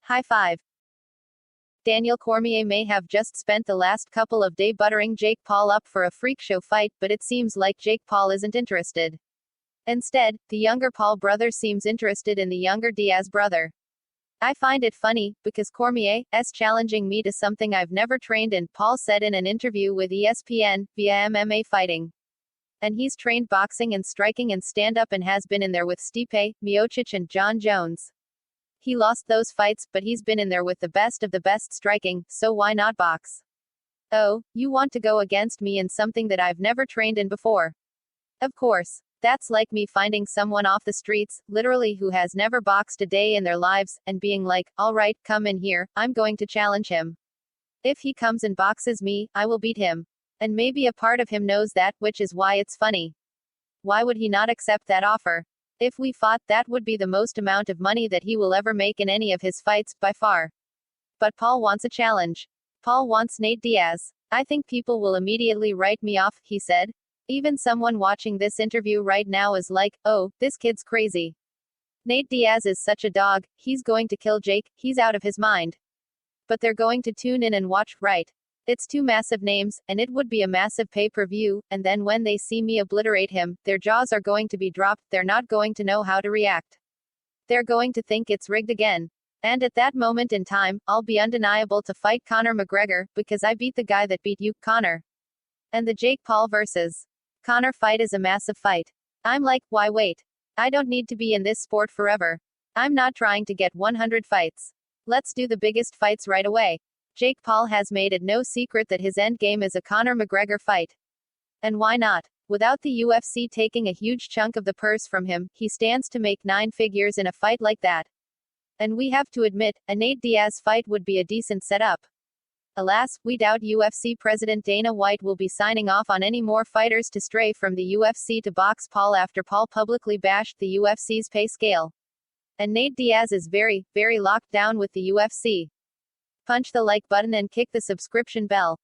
High five. Daniel Cormier may have just spent the last couple of days buttering Jake Paul up for a freak show fight, but it seems like Jake Paul isn't interested. Instead, the younger Paul brother seems interested in the younger Diaz brother. I find it funny, because Cormier's challenging me to something I've never trained in, Paul said in an interview with ESPN, via MMA fighting. And he's trained boxing and striking and stand-up and has been in there with Stipe, Miocic and John Jones. He lost those fights, but he's been in there with the best of the best striking, so why not box? Oh, you want to go against me in something that I've never trained in before? Of course. That's like me finding someone off the streets, literally who has never boxed a day in their lives, and being like, alright, come in here, I'm going to challenge him. If he comes and boxes me, I will beat him. And maybe a part of him knows that, which is why it's funny. Why would he not accept that offer? If we fought, that would be the most amount of money that he will ever make in any of his fights, by far. But Paul wants a challenge. Paul wants Nate Diaz. I think people will immediately write me off, he said. Even someone watching this interview right now is like, oh, this kid's crazy. Nate Diaz is such a dog, he's going to kill Jake, he's out of his mind. But they're going to tune in and watch, right? It's two massive names, and it would be a massive pay-per-view, and then when they see me obliterate him, their jaws are going to be dropped, they're not going to know how to react. They're going to think it's rigged again. And at that moment in time, I'll be undeniable to fight Conor McGregor, because I beat the guy that beat you, Conor. And the Jake Paul vs. Conor fight is a massive fight. I'm like, why wait? I don't need to be in this sport forever. I'm not trying to get 100 fights. Let's do the biggest fights right away. Jake Paul has made it no secret that his endgame is a Conor McGregor fight. And why not? Without the UFC taking a huge chunk of the purse from him, he stands to make 9 figures in a fight like that. And we have to admit, a Nate Diaz fight would be a decent setup. Alas, we doubt UFC President Dana White will be signing off on any more fighters to stray from the UFC to box Paul after Paul publicly bashed the UFC's pay scale. And Nate Diaz is very, very locked down with the UFC. Punch the like button and kick the subscription bell.